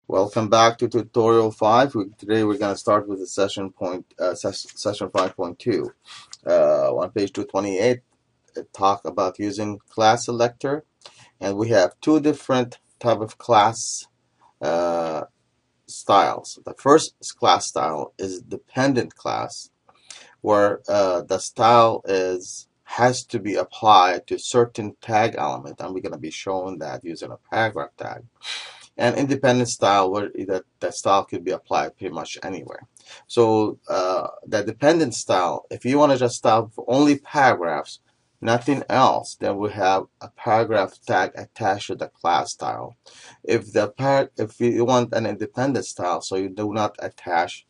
Welcome back to tutorial 5. Today we're going to start with the session 5.2. On page 228, talk about using class selector, and we have two different type of class styles. The first class style is dependent class, where the style has to be applied to certain tag element, and we're going to be showing that using a paragraph tag. And independent style, where that style could be applied pretty much anywhere. So the dependent style, if you want to just style for only paragraphs, nothing else, then we have a paragraph tag attached to the class style. If you want an independent style, so you do not attach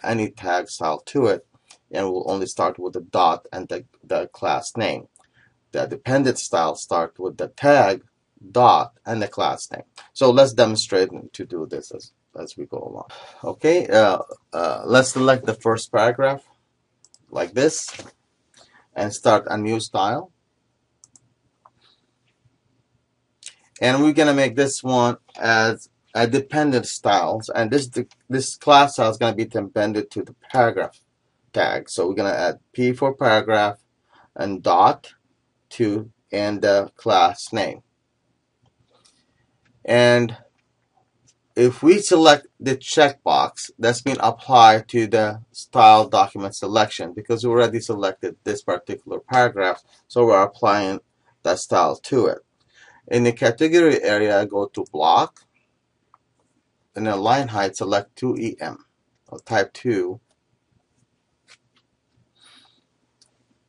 any tag style to it, and we'll only start with the dot and the class name. The dependent style start with the tag, dot, and the class name. So let's demonstrate to do this as we go along. Okay, let's select the first paragraph like this and start a new style. And we're gonna make this one as a dependent styles, and this class style is gonna be dependent to the paragraph tag. So we're gonna add P for paragraph and dot to and the class name. And if we select the checkbox, that's been applied to the style document selection because we already selected this particular paragraph, so we're applying that style to it. In the category area, go to block. In the line height, select 2EM, or type 2.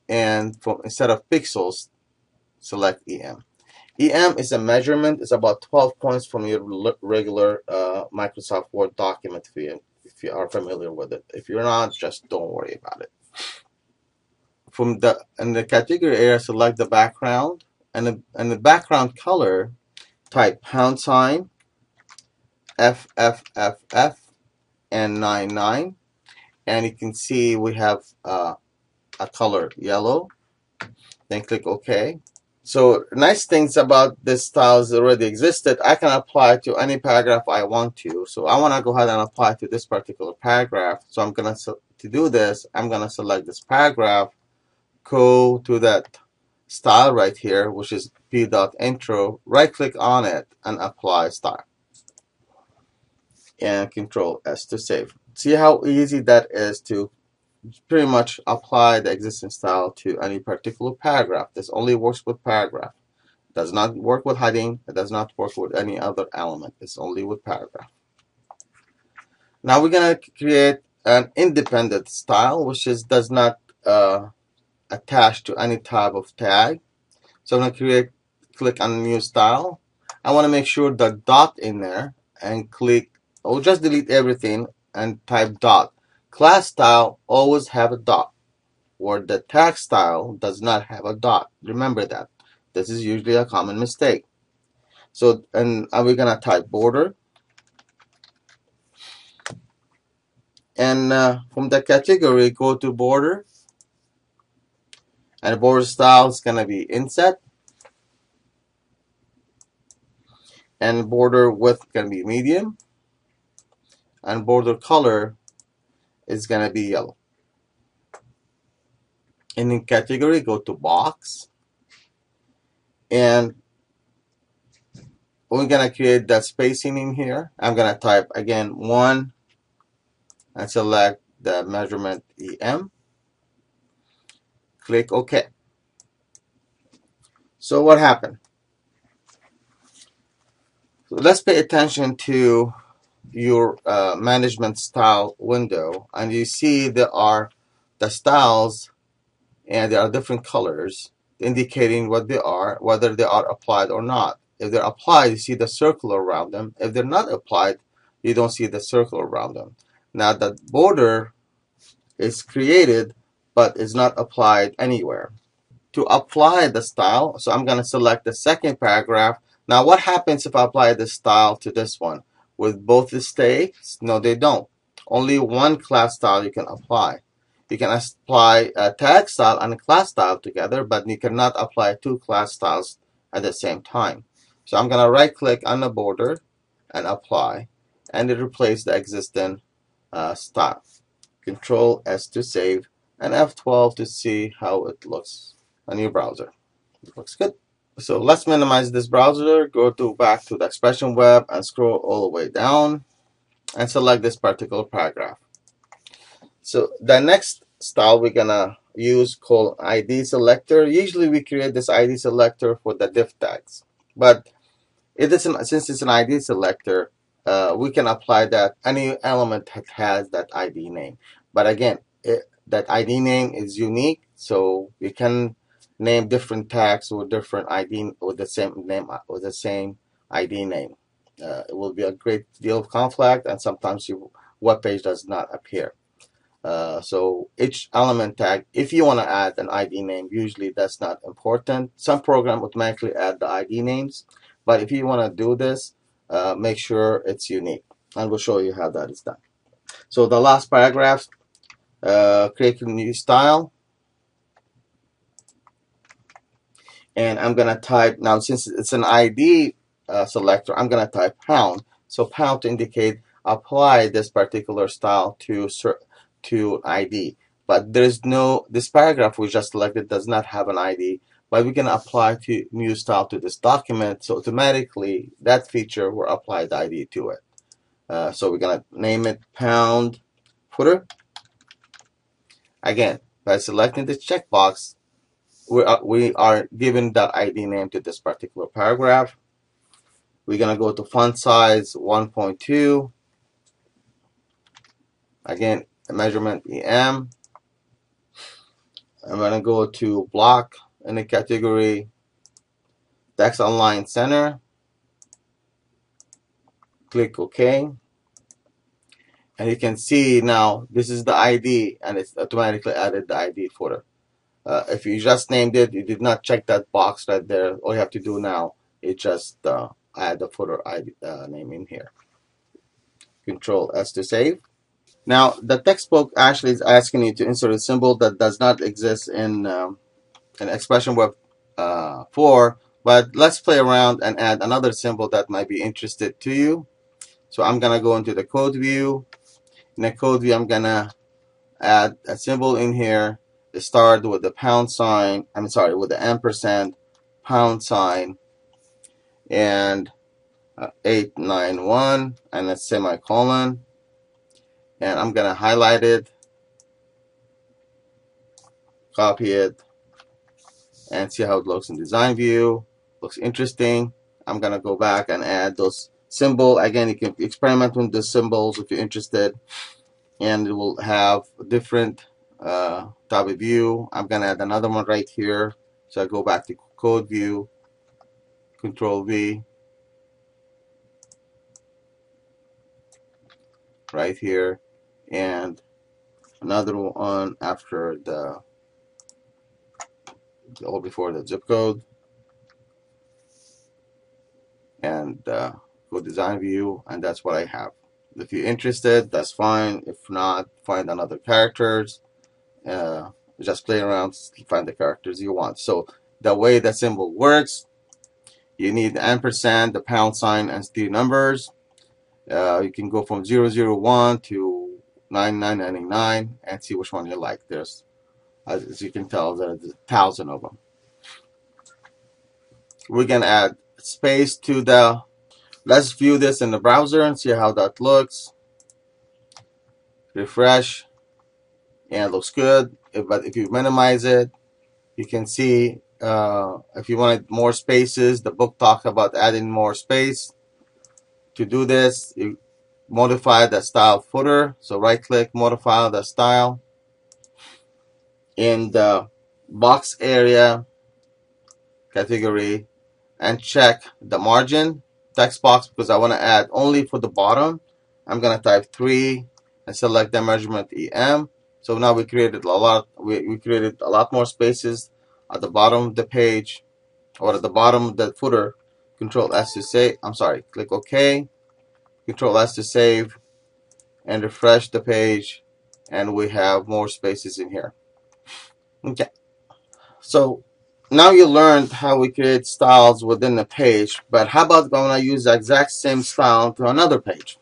And instead of pixels, select EM. EM is a measurement. It's about 12 points from your regular Microsoft Word document if you are familiar with it. If you're not, just don't worry about it. In the category area, select the background, and the background color, type # FFFF and 99, and you can see we have a color yellow. Then click OK. So nice things about this style is already existed. I can apply it to any paragraph I want to. So I want to go ahead and apply to this particular paragraph. So I'm gonna to do this, I'm gonna select this paragraph, go to that style right here, which is p.intro, right click on it and apply style. And Control S to save. See how easy that is to pretty much apply the existing style to any particular paragraph. This only works with paragraph. It does not work with heading. It does not work with any other element. It's only with paragraph. Now we're going to create an independent style, which does not attach to any type of tag. So I'm going to click on new style. I want to make sure the dot in there and click, or just delete everything and type dot. Class style always have a dot, where the tag style does not have a dot. Remember that. This is usually a common mistake. So, and we're gonna type border, and from the category, go to border, and border style is gonna be inset, and border width gonna be medium, and border color is gonna be yellow. And in category, go to box, and we're gonna create that spacing in here. I'm gonna type again 1 and select the measurement EM. Click OK. So what happened? So let's pay attention to your management style window, and you see there are the styles, and there are different colors indicating what they are, whether they are applied or not. If they're applied, you see the circle around them. If they're not applied, you don't see the circle around them. Now the border is created but is not applied anywhere. To apply the style, so I'm going to select the second paragraph. Now what happens if I apply the style to this one? Will both stay? No, they don't. Only one class style you can apply. You can apply a tag style and a class style together, but you cannot apply two class styles at the same time. So I'm going to right click on the border and apply. and it replaced the existing style. Control S to save, and F12 to see how it looks on your browser. It looks good. So let's minimize this browser, go back to the expression web and scroll all the way down and select this particular paragraph. So the next style we're gonna use called ID selector. Usually we create this ID selector for the div tags, but since it's an ID selector, we can apply that any element that has that ID name. But again, that ID name is unique, so you can name different tags with different ID with the same name with the same ID name. It will be a great deal of conflict, and sometimes your web page does not appear. So each element tag, if you want to add an ID name, usually that's not important. Some programs automatically add the ID names, but if you want to do this, make sure it's unique. And we'll show you how that is done. So the last paragraph, create a new style. And I'm going to type, now since it's an ID selector, I'm going to type pound. So pound to indicate apply this particular style to ID. But there's no, this paragraph we just selected does not have an ID, but we can apply to new style to this document. So automatically that feature will apply the ID to it. So we're going to name it pound footer. Again, by selecting this checkbox, we are giving that ID name to this particular paragraph. We're going to go to font size 1.2. Again, measurement EM. I'm going to go to block in the category text align center. Click OK. And you can see now this is the ID, and it's automatically added the ID footer. If you just named it, you did not check that box right there. All you have to do now is just add the footer ID name in here. Control S to save. Now the textbook actually is asking you to insert a symbol that does not exist in Expression Web 4, but let's play around and add another symbol that might be interested to you. So I'm gonna go into the code view. In the code view, I'm gonna add a symbol in here. It starts with the pound sign. With the ampersand, pound sign, and 891 and a semicolon. And I'm gonna highlight it, copy it, and see how it looks in design view. Looks interesting. I'm gonna go back and add those symbol. Again, you can experiment with the symbols if you're interested, and it will have different type of view. I'm gonna add another one right here. So I go back to code view, Control V, right here, and another one after the or before the zip code, and go design view, and that's what I have. If you're interested, that's fine. If not, find another characters. Just play around, find the characters you want. So the way the symbol works, you need the ampersand, the pound sign, and three numbers. You can go from 001 to 9999 and see which one you like. There's, as you can tell, there's 1,000 of them. We're gonna add space to the. Let's view this in the browser and see how that looks. Refresh, and it looks good. But if you minimize it, you can see if you wanted more spaces, the book talks about adding more space. To do this, you modify the style footer. So right click, modify the style. In the box area category, and check the margin text box because I want to add only for the bottom. I'm going to type 3 and select the measurement EM. So now we created a lot. We created a lot more spaces at the bottom of the page, or at the bottom of the footer. Control S to save. Click OK. Control S to save, and refresh the page, and we have more spaces in here. Okay. So now you learned how we create styles within the page, but how about when I use the exact same style to another page?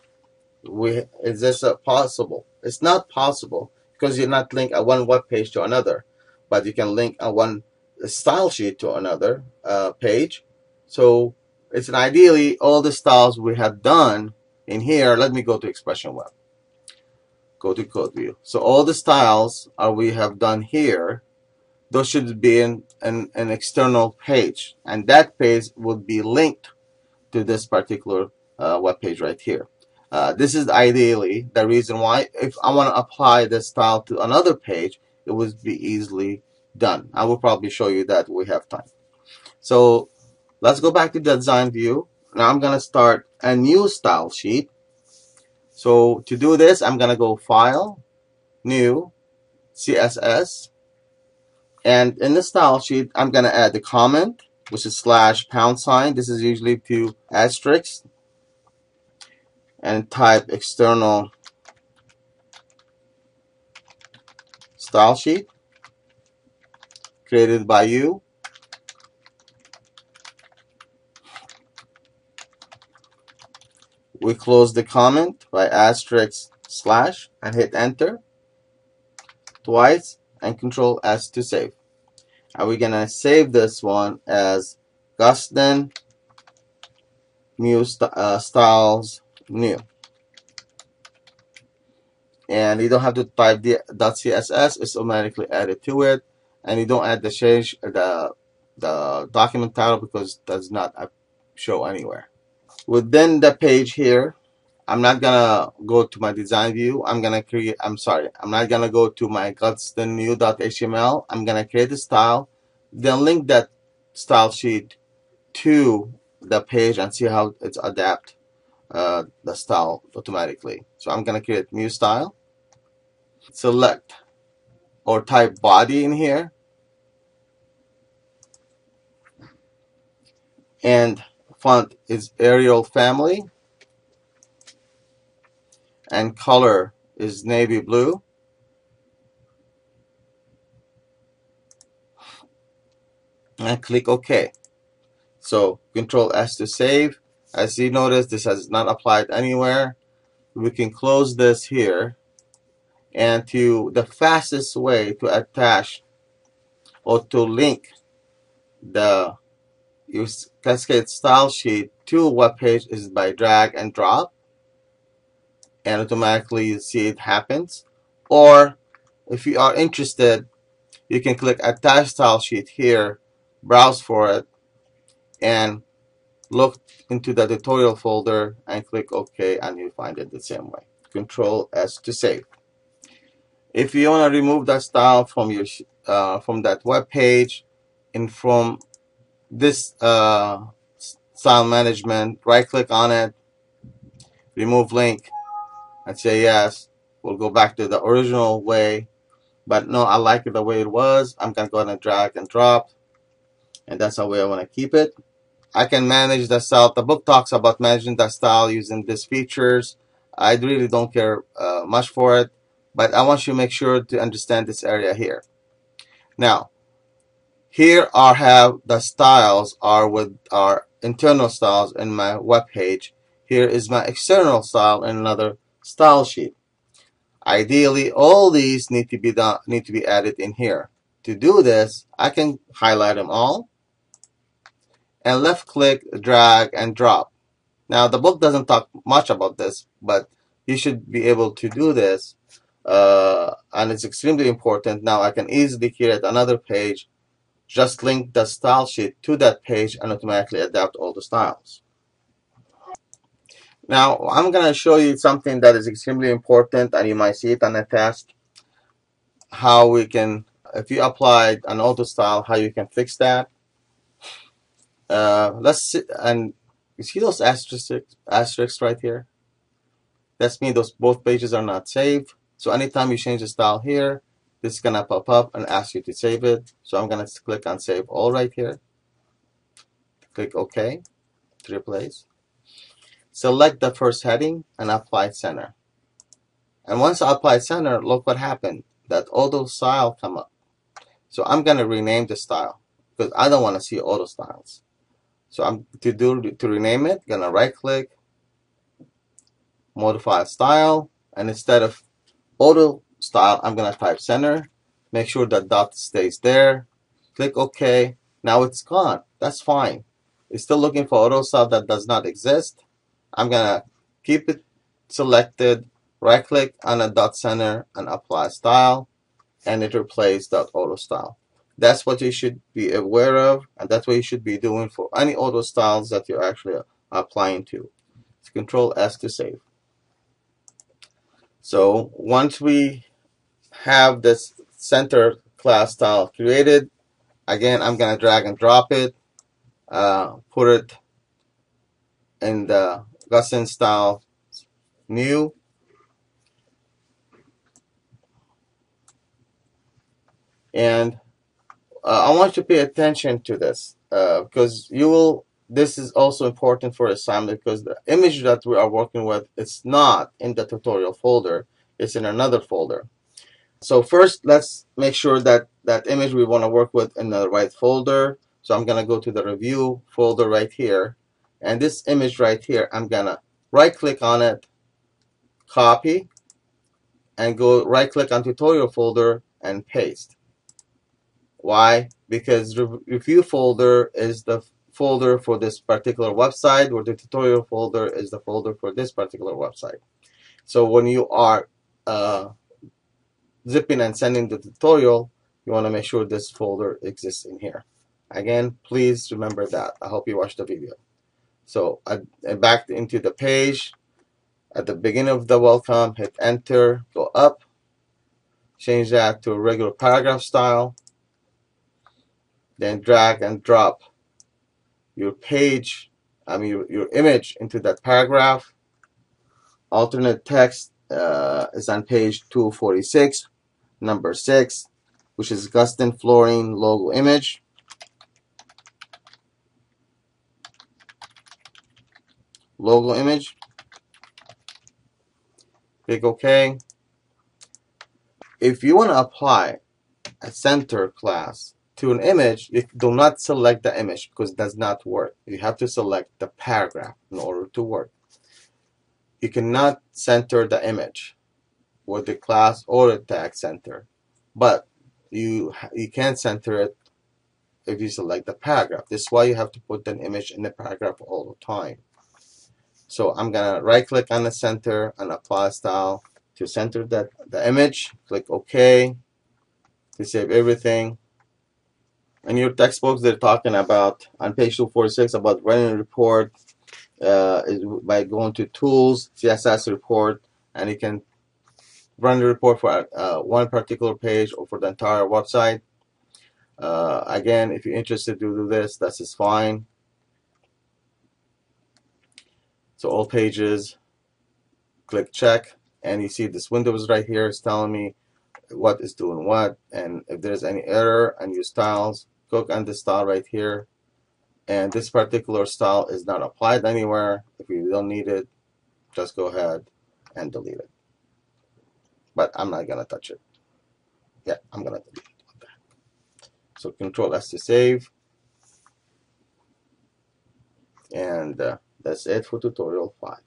Is this possible? It's not possible because you're not linked a one web page to another, but you can link a one style sheet to another page. So it's an ideally all the styles we have done in here. Let me go to Expression Web. Go to Code View. So all the styles we have done here, those should be in an external page, and that page would be linked to this particular web page right here. This is ideally the reason why if I want to apply this style to another page, it would be easily done. I will probably show you that we have time. So let's go back to the design view. Now I'm going to start a new style sheet. So to do this, I'm going to go File, New, CSS, and in the style sheet, I'm going to add the comment, which is /#. This is usually to asterisk, and type external style sheet created by you. We close the comment by asterisk slash and hit enter twice and Control S to save. And we're gonna save this one as Guston New Styles New. And you don't have to type the .css; it's automatically added to it. And you don't add the change the document title because it does not show anywhere. Within the page here, I'm not gonna go to my design view. I'm not gonna go to my GutstonNew.html. I'm gonna create a style, then link that style sheet to the page and see how it's adapt the style automatically. So I'm gonna create new style. Select or type body in here, and font is Arial family, and color is navy blue. And click OK. So Control S to save. As you notice, this has not applied anywhere. We can close this here. And to the fastest way to attach or to link the Cascade style sheet to a web page is by drag and drop, and automatically you see it happens. Or if you are interested, you can click Attach Style Sheet here, browse for it, and look into the tutorial folder and click OK, and you'll find it the same way. Control S to save. If you want to remove that style from your from that web page and from this style management, right click on it, remove link, and say yes. We'll go back to the original way, but no, I like it the way it was. I'm gonna go ahead and drag and drop, and that's the way I want to keep it. I can manage the style. The book talks about managing the style using these features. I really don't care much for it, but I want you to make sure to understand this area here. Now, here I have the styles are with our internal styles in my web page. Here is my external style in another style sheet. Ideally, all these need to be added in here. To do this, I can highlight them all and left click, drag and drop. Now the book doesn't talk much about this, but you should be able to do this, and it's extremely important. Now I can easily create another page, just link the style sheet to that page and automatically adapt all the styles. Now I'm going to show you something that is extremely important, and you might see it on a test, how we can, if you applied an auto style, how you can fix that. Let's see, and you see those asterisks right here? That's mean those both pages are not saved. So anytime you change the style here, this is gonna pop up and ask you to save it. So I'm gonna click on Save All right here. Click OK to replace. Select the first heading and apply center. And once I apply center, look what happened. That auto style come up. So I'm gonna rename the style because I don't want to see auto styles. So I'm to rename it, gonna right click, modify style, and instead of auto style, I'm going to type center. Make sure that dot stays there. Click OK. Now it's gone. That's fine. It's still looking for auto style that does not exist. I'm going to keep it selected, right click on a dot center and apply style, and it replaces dot auto style. That's what you should be aware of, and that's what you should be doing for any auto styles that you're actually applying to. So Control S to save. So once we have this center class style created, again, I'm going to drag and drop it, put it in the Gaussian style new, and I want you to pay attention to this because this is also important for assignment, because the image that we are working with, it's not in the tutorial folder, it's in another folder. So first, let's make sure that that image we want to work with in the right folder. So I'm going to go to the review folder right here, and this image right here, I'm going to right click on it, copy, and go right click on tutorial folder and paste. Why? Because review folder is the folder for this particular website, or the tutorial folder is the folder for this particular website. So when you are zipping and sending the tutorial, you want to make sure this folder exists in here. Again, please remember that. I hope you watched the video. So back into the page. At the beginning of the welcome, hit enter, go up, change that to a regular paragraph style, then drag and drop your page, your image into that paragraph. Alternate text is on page 246, number 6, which is Gustin Flooring logo image. Logo image. Click OK. If you want to apply a center class to an image, you do not select the image because it does not work. You have to select the paragraph in order to work. You cannot center the image with the class or the tag center, but you can center it if you select the paragraph. This is why you have to put an image in the paragraph all the time. So I'm gonna right click on the center and apply style to center the image. Click OK to save everything. In your textbooks, they're talking about on page 246 about running a report is by going to tools, CSS report, and you can run the report for one particular page or for the entire website. Again, if you're interested to do this, that's just fine. So all pages, click check, and you see this window is right here. It's telling me what is doing what, and if there's any error on your styles, click on this style right here. And this particular style is not applied anywhere. If you don't need it, just go ahead and delete it. But I'm not gonna touch it. Yeah, I'm gonna delete it. So Control S to save. And that's it for tutorial 5.